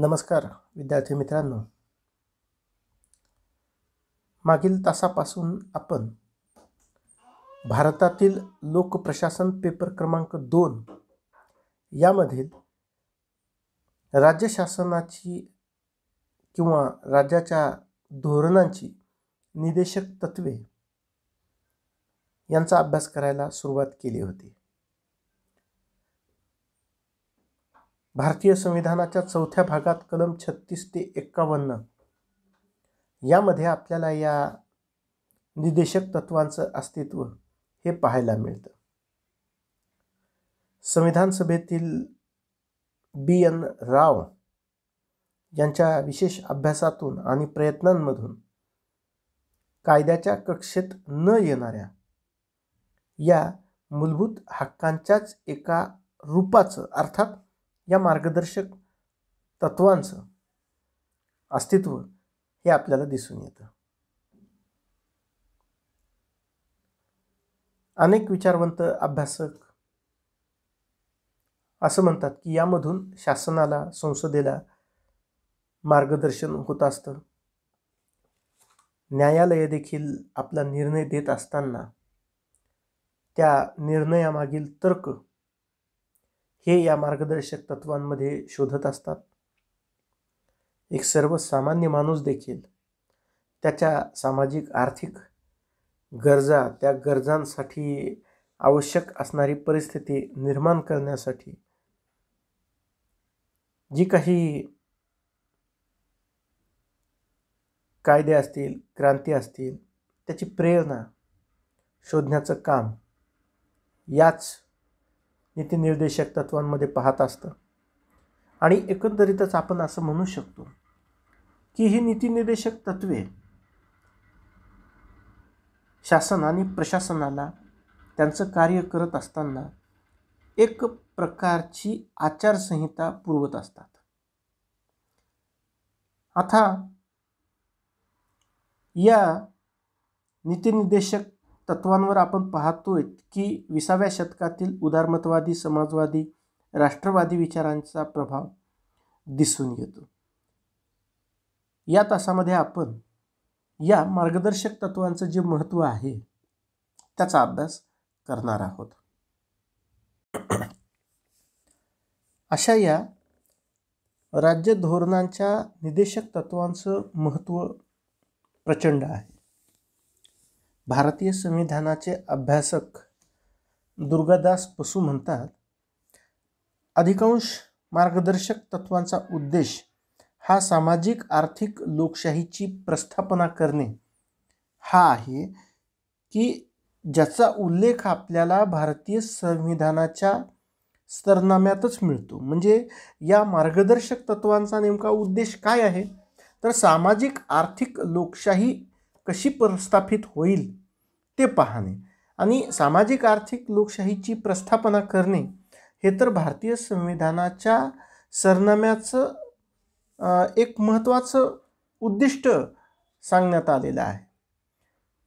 नमस्कार विद्यार्थी मित्रांनो, मागील तासापासून आपण भारतातील लोकप्रशासन पेपर क्रमांक 2 यामधील राज्य शासनाची किंवा राज्याच्या धोरणांची निर्देशक तत्वे यांचा अभ्यास करायला सुरुवात केली होती. भारतीय संविधानाच्या 4थ्या भागात कलम 36 ते 51 यामध्ये आपल्याला या निर्देशक तत्वांचं अस्तित्व हे पाहायला मिळतं. संविधान सभेतील B.N. राव यांच्या विशेष अभ्यासातून आणि प्रयत्नांमधून कायद्याच्या कक्षेत न येणाऱ्या या मूलभूत हक्कांच्याच एका रूपाचं अर्थात या मार्गदर्शक तत्वांचं अस्तित्व हे आपल्याला दिसून येतं. अनेक विचारवंत अभ्यासक असं म्हणतात की यामधून शासनाला, संसदेला मार्गदर्शन होत असतं. न्यायालय देखील आपला निर्णय देत असताना त्या निर्णयामागील तर्क हे या मार्गदर्शक तत्वांमध्ये शोधत असतात. एक सर्वसामान्य माणूस देखील त्याच्या सामाजिक आर्थिक गरजा, त्या गरजांसाठी आवश्यक असणारी परिस्थिती निर्माण करण्यासाठी जी काही कायदे असतील, क्रांती असतील, त्याची प्रेरणा शोधण्याचं काम याच नीतिनिर्देशक तत्वांमध्ये पाहत असतं. आणि एकंदरीतच आपण असं म्हणू शकतो की ही नीतिनिर्देशक तत्वे शासन आणि प्रशासनाला त्यांचं कार्य करत असताना एक प्रकारची आचारसंहिता पुरवत असतात. आता या नीतिनिर्देशक तत्वांवर आपण पाहतोय की 20व्या शतकातील उदारमतवादी, समाजवादी, राष्ट्रवादी विचारांचा प्रभाव दिसून येतो. या तासामध्ये आपण या मार्गदर्शक तत्वांचं जे महत्त्व आहे त्याचा अभ्यास करणार आहोत. अशा या राज्य धोरणांच्या निर्देशक तत्वांचं महत्त्व प्रचंड आहे. भारतीय संविधानाचे अभ्यासक दुर्गादास बसू म्हणतात, अधिकांश मार्गदर्शक तत्वांचा उद्देश हा सामाजिक आर्थिक लोकशाहीची प्रस्थापना करणे हा आहे की ज्याचा उल्लेख आपल्याला भारतीय संविधानाच्या स्तरनाम्यातच मिळतो. म्हणजे या मार्गदर्शक तत्वांचा नेमका उद्देश काय आहे तर सामाजिक आर्थिक लोकशाही कशी प्रस्थापित होईल ते पाहणे आणि सामाजिक आर्थिक लोकशाहीची प्रस्थापना करणे हे तर भारतीय संविधानाच्या सरनाम्याचं एक महत्त्वाचं उद्दिष्ट सांगण्यात आलेलं आहे.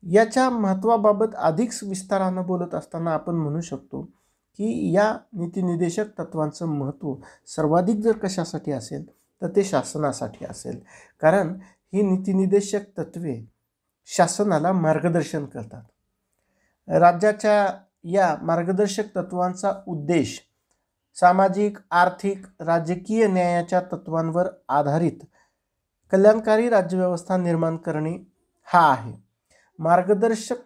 याच्या महत्त्वाबाबत अधिक विस्तारानं बोलत असताना आपण म्हणू शकतो की या नीतिनिर्देशक तत्वांचं महत्त्व सर्वाधिक जर कशासाठी असेल तर ते शासनासाठी असेल. कारण ही नीतिनिर्देशक तत्वे शासनाला मार्गदर्शन करतात. राज्याच्या या मार्गदर्शक तत्वांचा उद्देश सामाजिक, आर्थिक, राजकीय न्यायाच्या तत्वांवर आधारित कल्याणकारी राज्यव्यवस्था निर्माण करणे हा आहे. मार्गदर्शक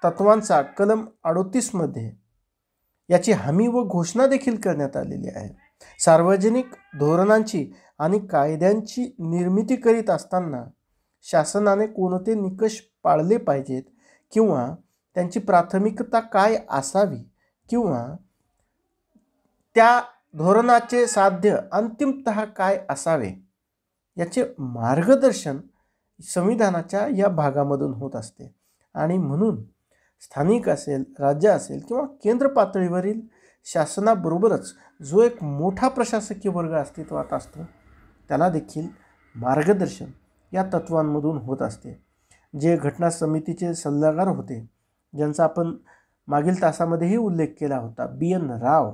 तत्वांचा कलम 38 मध्ये याची हमी व घोषणा देखील करण्यात आलेली आहे. सार्वजनिक धोरणांची आणि कायद्यांची निर्मिती करीत असताना शासनाने कोणते निकष पाळले पाहिजेत किंवा त्यांची प्राथमिकता काय असावी किंवा त्या धोरणाचे साध्य अंतिमतः काय असावे याचे मार्गदर्शन संविधानाच्या या भागामधून होत असते. आणि म्हणून स्थानिक असेल, राज्य असेल किंवा केंद्र पातळीवरील शासनाबरोबरच जो एक मोठा प्रशासकीय वर्ग अस्तित्वात असतो त्याला देखील मार्गदर्शन या तत्वांमधून होत असते. जे घटना समितीचे सल्लागार होते ज्यांचा आपण मागील तासामध्येही उल्लेख केला होता, B.N. राव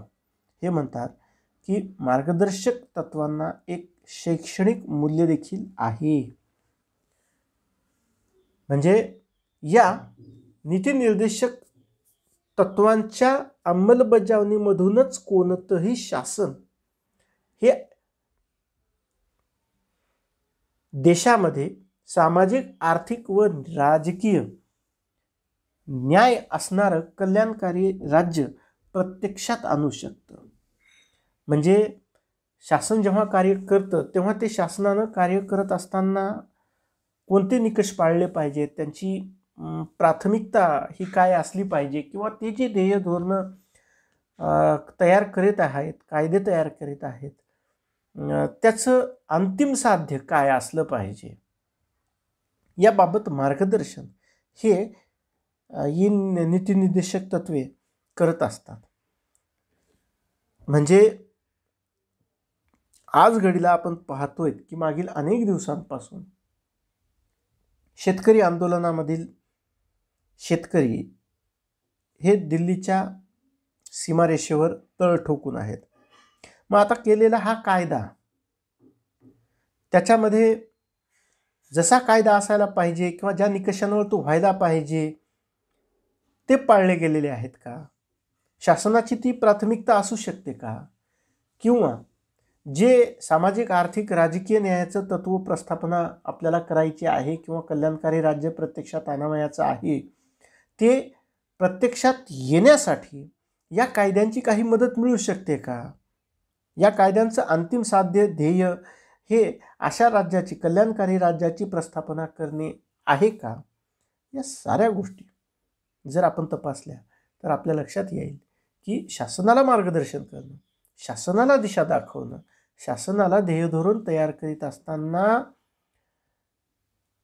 हे म्हणतात की मार्गदर्शक तत्वांना एक शैक्षणिक मूल्य देखील आहे. म्हणजे या नीतिनिर्देशक तत्वांच्या अंमलबजावणीमधूनच कोणतंही शासन हे देशामध्ये सामाजिक, आर्थिक व राजकीय न्याय असणारं कल्याणकारी राज्य प्रत्यक्षात आणू शकतं. म्हणजे शासन जेव्हा कार्य करतं तेव्हा ते शासनानं कार्य करत असताना कोणते निकष पाळले पाहिजेत, त्यांची प्राथमिकता ही काय असली पाहिजे, किंवा ते जे ध्येय धोरणं तयार करीत आहेत, कायदे तयार करीत आहेत, त्याचं अंतिम साध्य काय असलं पाहिजे याबाबत मार्गदर्शन हे ही नीतिनिर्देशक तत्वे करत असतात. म्हणजे आज घडीला आपण पाहतोय की मागील अनेक दिवसांपासून शेतकरी आंदोलनामधील शेतकरी हे दिल्लीच्या सीमारेषेवर तळ ठोकून आहेत. मग आता केलेला हा कायदा, त्याच्यामध्ये जसा कायदा असायला पाहिजे किंवा ज्या निकषांवर तो व्हायला पाहिजे ते पाळले गेलेले आहेत का? शासनाची ती प्राथमिकता असू शकते का? किंवा जे सामाजिक, आर्थिक, राजकीय न्यायाचं तत्व प्रस्थापना आपल्याला करायची आहे किंवा कल्याणकारी राज्य प्रत्यक्षात आणावयाचं आहे, ते प्रत्यक्षात येण्यासाठी या कायद्यांची काही मदत मिळू शकते का? या कायद्यांचं अंतिम साध्य ध्येय हे अशा राज्याची, कल्याणकारी राज्याची प्रस्थापना करणे आहे का? या साऱ्या गोष्टी जर आपण तपासल्या तर आपल्या लक्षात येईल की शासनाला मार्गदर्शन करणं, शासनाला दिशा दाखवणं, शासनाला ध्येयधोरण तयार करीत असताना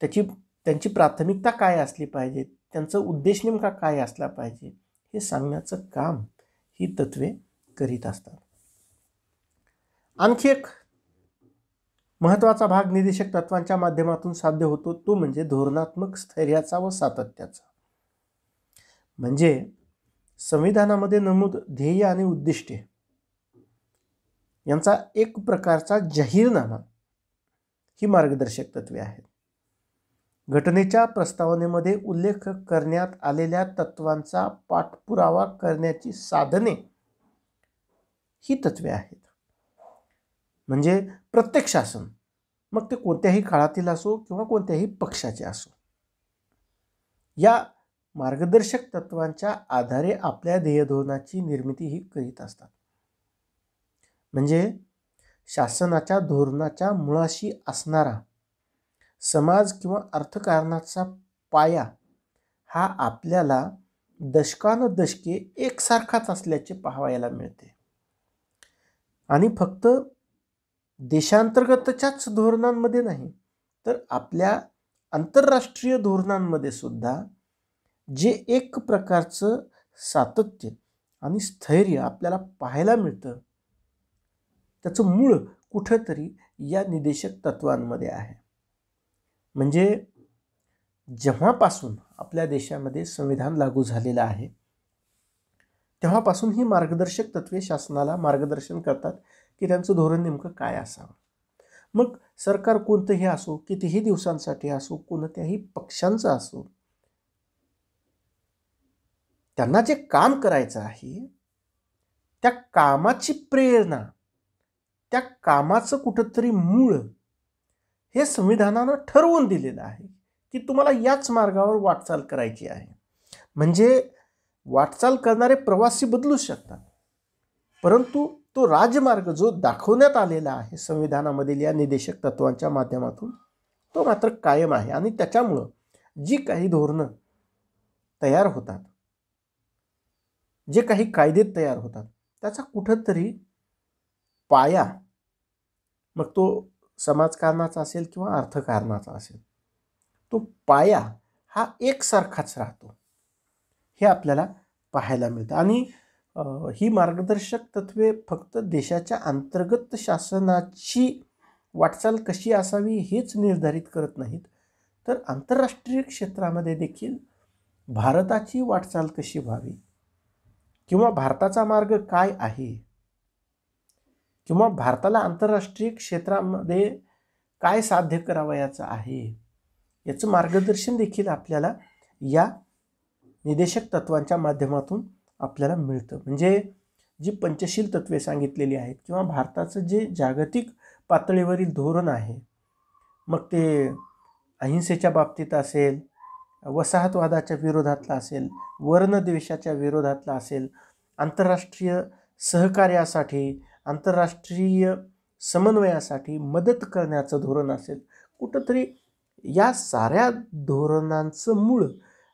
त्यांची प्राथमिकता काय असली पाहिजे, त्यांचा उद्देश नेमका काय असला पाहिजे हे सांगण्याचं काम ही तत्वे करीत असतात. आणखी एक महत्त्वाचा भाग निर्देशक तत्वांच्या माध्यमातून साध्य होतो तो म्हणजे धोरणात्मक स्थैर्याचा व सातत्याचा. म्हणजे संविधानामध्ये नमूद ध्येय आणि उद्दिष्टे यांचा एक प्रकारचा जाहीरनामा ही मार्गदर्शक तत्वे आहेत. घटनेच्या प्रस्तावनेमध्ये उल्लेख करण्यात आलेल्या तत्वांचा पाठपुरावा करण्याची साधने ही तत्वे आहेत. म्हणजे प्रत्येक शासन, मग ते कोणत्याही काळातील असो किंवा कोणत्याही पक्षाचे असो, या मार्गदर्शक तत्वांच्या आधारे आपल्या ध्येयधोरणाची निर्मिती ही करीत असतात. म्हणजे शासनाच्या धोरणाच्या मुळाशी असणारा समाज किंवा अर्थकारणाचा पाया हा आपल्याला दशकानुदशके एकसारखाच असल्याचे पाहायला मिळते. आणि फक्त देशांतर्गतच्याच धोरणांमध्ये नाही तर आपल्या आंतरराष्ट्रीय धोरणांमध्ये सुद्धा जे एक प्रकारचं सातत्य आणि स्थैर्य आपल्याला पाहायला मिळतं त्याचं मूळ कुठंतरी या निर्देशक तत्वांमध्ये आहे. म्हणजे जेव्हापासून आपल्या देशामध्ये संविधान लागू झालेलं आहे तेव्हापासून ही मार्गदर्शक तत्वे शासनाला मार्गदर्शन करतात की त्यांचं धोरण नेमकं काय असावं. मग सरकार कोणतंही असो, कितीही दिवसांसाठी असो, कोणत्याही पक्षांचं असो, त्यांना जे काम करायचं आहे त्या कामाची प्रेरणा, त्या कामाचं कुठंतरी मूळ हे संविधानानं ठरवून दिलेलं आहे की तुम्हाला याच मार्गावर वाटचाल करायची आहे. म्हणजे वाटचाल करणारे प्रवासी बदलू शकतात, परंतु तो राजमार्ग जो दाखवण्यात आलेला आहे संविधानामधील या निर्देशक तत्वांच्या माध्यमातून तो मात्र कायम आहे. आणि त्याच्यामुळं जी काही धोरणं तयार होतात, जे काही कायदे तयार होतात, त्याचा कुठंतरी पाया, मग तो समाजकारणाचा असेल किंवा अर्थकारणाचा असेल, तो पाया हा एकसारखाच राहतो हे आपल्याला पाहायला मिळतं. आणि ही मार्गदर्शक तत्वे फक्त देशाच्या अंतर्गत शासनाची वाटचाल कशी असावी हेच निर्धारित करत नाहीत, तर आंतरराष्ट्रीय क्षेत्रामध्ये देखील भारताची वाटचाल कशी व्हावी किंवा भारताचा मार्ग काय आहे किंवा भारताला आंतरराष्ट्रीय क्षेत्रामध्ये काय साध्य करावयाचं आहे याचं मार्गदर्शन देखील आपल्याला या निदेशक तत्वांच्या माध्यमातून आपल्याला मिळतं. म्हणजे जी पंचशील तत्वे सांगितलेली आहेत किंवा भारताचं जे जागतिक पातळीवरील धोरण आहे, मग ते अहिंसेच्या बाबतीत असेल, वसाहतवादाच्या विरोधातला असेल, वर्णद्वेषाच्या विरोधातला असेल, आंतरराष्ट्रीय सहकार्यासाठी, आंतरराष्ट्रीय समन्वयासाठी मदत करण्याचं धोरण असेल, कुठंतरी या साऱ्या धोरणांचं मूळ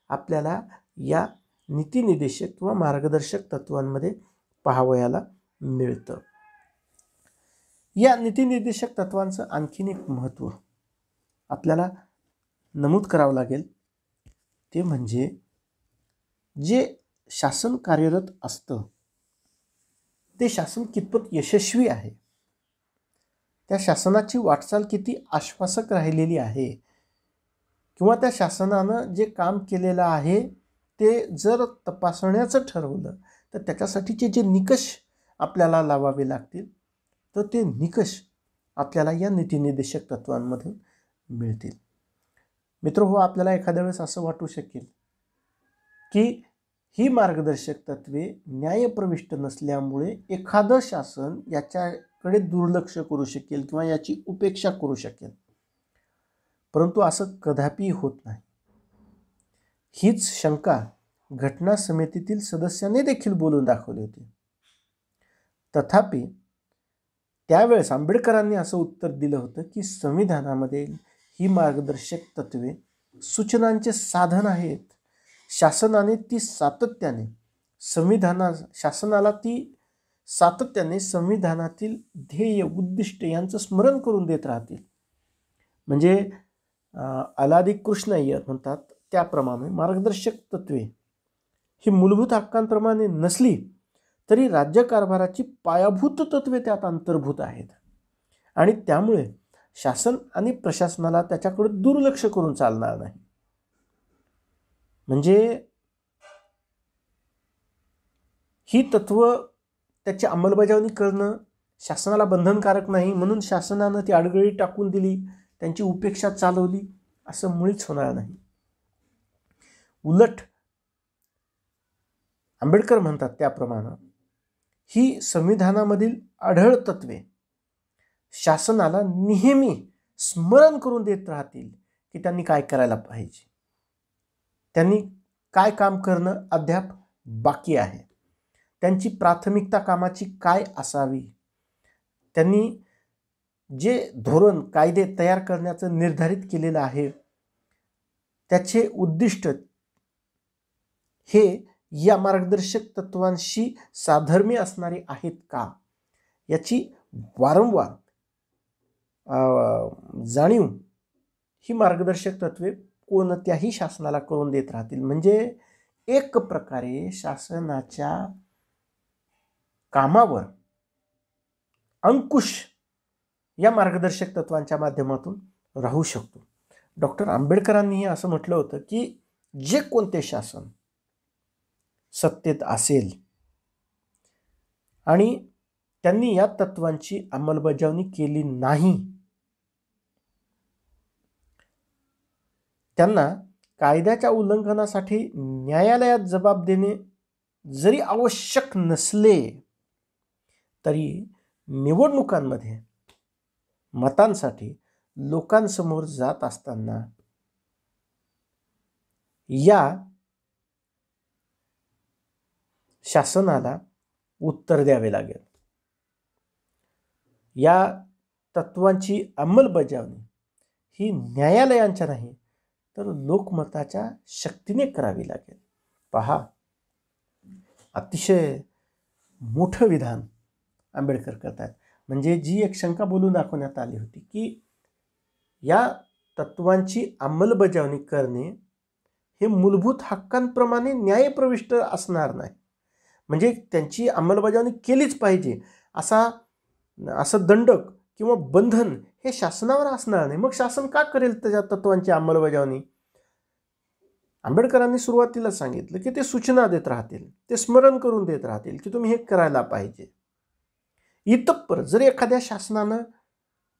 आपल्याला या नीतिनिदेशक किंवा मार्गदर्शक तत्वांमध्ये पाहावयाला मिळतं. या नीतिनिदेशक तत्वांचं आणखीन एक महत्त्व आपल्याला नमूद करावं लागेल, ते म्हणजे जे शासन कार्यरत असतं ते शासन कितपत यशस्वी आहे, त्या शासनाची वाटचाल किती आश्वासक राहिलेली आहे, किंवा त्या शासनानं जे काम केलेलं आहे ते जर तपासण्याचं ठरवलं तर त्याच्यासाठीचे जे निकष आपल्याला लावावे लागतील तर ते निकष आपल्याला या नीतिनिदेशक तत्वांमधून मिळतील. मित्रहो, आपल्याला एखाद्या वेळेस असं वाटू शकेल की ही मार्गदर्शक तत्वे न्यायप्रविष्ट नसल्यामुळे एखादं शासन याच्याकडे दुर्लक्ष करू शकेल किंवा याची उपेक्षा करू शकेल, परंतु असं कदापि होत नाही. हीच शंका घटना समितीतील सदस्यांनी देखील बोलून दाखवली होती. तथापि त्यावेळेस आंबेडकरांनी असं उत्तर दिलं होतं की संविधानामध्ये ही मार्गदर्शक तत्वे सूचनांचे साधन आहेत. शासनाने ती सातत्याने शासनाला ती सातत्याने संविधानातील ध्येय उद्दिष्ट यांचं स्मरण करून देत राहतील. म्हणजे अलादी कृष्ण अय्यर म्हणतात त्याप्रमाणे मार्गदर्शक तत्वे ही मूलभूत हक्कांप्रमाणे नसली तरी राज्यकारभाराची पायाभूत तत्वे त्यात अंतर्भूत आहेत आणि त्यामुळे शासन आणि प्रशासनाला त्याच्याकडे दुर्लक्ष करून चालणार नाही. म्हणजे ही तत्व त्याची अंमलबजावणी करणं शासनाला बंधनकारक नाही, म्हणून शासनानं ती आडगळी टाकून दिली, त्यांची उपेक्षा चालवली, असं मुळीच होणार नाही. उलट आंबेडकर म्हणतात त्याप्रमाणे ही संविधानामधील आढळ तत्वे शासनाला नेहमी स्मरण करून देत राहतील की त्यांनी काय करायला पाहिजे, त्यांनी काय काम करणं अद्याप बाकी आहे, त्यांची प्राथमिकता कामाची काय असावी, त्यांनी जे धोरण कायदे तयार करण्याचं निर्धारित केलेलं आहे त्याचे उद्दिष्ट हे या मार्गदर्शक तत्वांशी साधर्म्य असणारे आहेत का याची वारंवार जाणीव ही मार्गदर्शक तत्वे कोणत्याही शासनाला करून देत राहतील. म्हणजे एक प्रकारे शासनाच्या कामावर अंकुश या मार्गदर्शक तत्वांच्या माध्यमातून राहू शकतो. डॉक्टर आंबेडकरांनीही असं म्हटलं होतं की जे कोणते शासन सत्तेत असेल आणि त्यांनी या तत्वांची अंमलबजावणी केली नाही, त्यांना कायद्याच्या उल्लंघनासाठी न्यायालयात जबाब देणे जरी आवश्यक नसले तरी निवडणुकांमध्ये मतांसाठी लोकांसमोर जात असताना या शासनाला उत्तर द्यावे लागेल. या तत्वांची अंमलबजावणी ही न्यायालयांच्या नाही तर लोकमताच्या शक्तीने करावी लागेल. पहा, अतिशय मोठं विधान आंबेडकर करतात. म्हणजे जी एक शंका बोलून दाखवण्यात आली होती की या तत्वांची अंमलबजावणी करणे हे मूलभूत हक्कांप्रमाणे न्यायप्रविष्ट असणार नाही, म्हणजे त्यांची अंमलबजावणी केलीच पाहिजे असं दंडक किंवा बंधन हे शासनावर असणार नाही. मग शासन का करेल त्याच्या तत्वांची अंमलबजावणी? आंबेडकरांनी सुरुवातीला सांगितलं की ते सूचना देत राहतील, ते स्मरण करून देत राहतील की तुम्ही हे करायला पाहिजे. इतपर जर एखाद्या शासनानं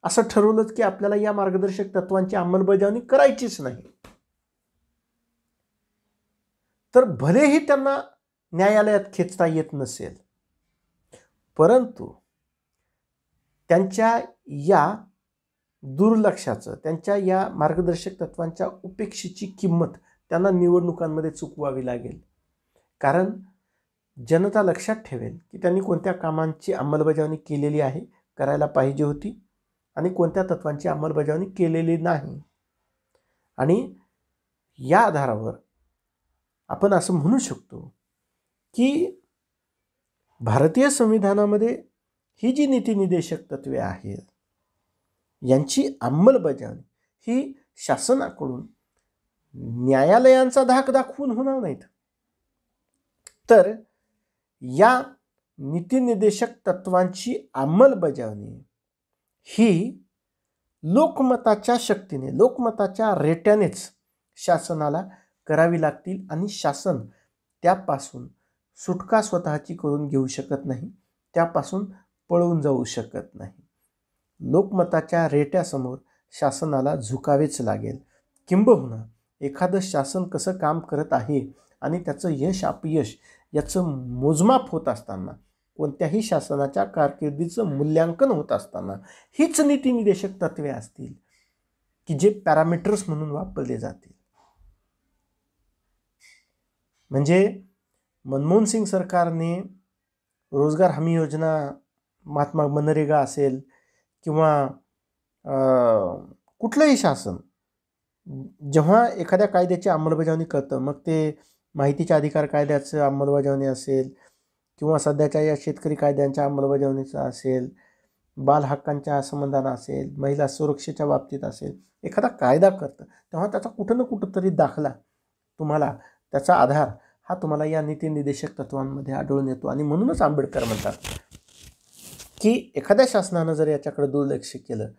असं ठरवलं की आपल्याला या मार्गदर्शक तत्वांची अंमलबजावणी करायचीच नाही, तर भलेही त्यांना न्यायालयात खेचता येत नसेल, परंतु त्यांच्या या दुर्लक्षाचं, त्यांच्या या मार्गदर्शक तत्वांच्या उपेक्षेची किंमत त्यांना निवडणुकांमध्ये चुकवावी लागेल. कारण जनता लक्षात ठेवेल की त्यांनी कोणत्या कामांची अंमलबजावणी केलेली आहे, करायला पाहिजे होती, आणि कोणत्या तत्वांची अंमलबजावणी केलेली नाही. आणि या आधारावर आपण असं म्हणू शकतो की भारतीय संविधानामध्ये ही जी नीतिनिर्देशक तत्वे आहेत यांची अंमलबजावणी ही शासनाकडून न्यायालयांचा धाक दाखवून होणार नाहीत, तर या नीतिनिर्देशक तत्वांची अंमलबजावणी ही लोकमताच्या शक्तीने, लोकमताच्या रेट्यानेच शासनाला करावी लागतील. आणि शासन त्यापासून सुटका स्वतःची करून घेऊ शकत नाही, त्यापासून पळून जाऊ शकत नाही. लोकमताच्या रेट्यासमोर शासनाला झुकावेच लागेल. किंबहुना एखादं शासन कसं काम करत आहे आणि त्याचं यश अपयश याचं मोजमाप होत असताना, कोणत्याही शासनाच्या कारकिर्दीचं मूल्यांकन होत असताना हीच नीतिनिर्देशक तत्वे असतील की जे पॅरामीटर्स म्हणून वापरले जातील. म्हणजे मनमोहन सिंग सरकारने रोजगार हमी योजना, महात्मा मनरेगा असेल किंवा कुठलंही शासन जेव्हा एखाद्या कायद्याची अंमलबजावणी करतं, मग ते माहितीच्या अधिकार कायद्याचं अंमलबजावणी असेल किंवा सध्याच्या या शेतकरी कायद्यांच्या अंमलबजावणीचा असेल, बाल हक्कांच्या संबंधानं असेल, महिला सुरक्षेच्या बाबतीत असेल, एखादा कायदा करतं तेव्हा त्याचा कुठं ना कुठं तरी दाखला तुम्हाला, त्याचा आधार हा तुम्हाला या नीतिनिर्देशक तत्वांमध्ये आढळून येतो. आणि म्हणूनच आंबेडकर म्हणतात की एखाद्या शासनानं जर याच्याकडे दुर्लक्ष केलं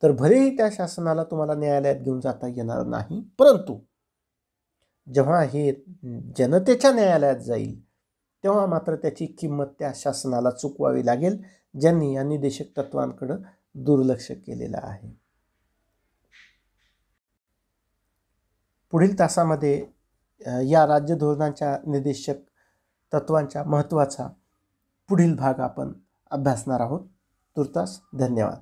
तर भलेही त्या शासनाला तुम्हाला न्यायालयात घेऊन जाता येणार नाही, परंतु जेव्हा हे जनतेच्या न्यायालयात जाईल तेव्हा मात्र त्याची किंमत त्या शासनाला चुकवावी लागेल ज्यांनी या निर्देशक तत्वांकडे दुर्लक्ष केलेलं आहे. पुढील तासामध्ये या राज्य धोरणांच्या निर्देशक तत्वांच्या महत्त्वाचा पुढील भाग आपण अभ्यासणार आहोत. तुर्तास धन्यवाद.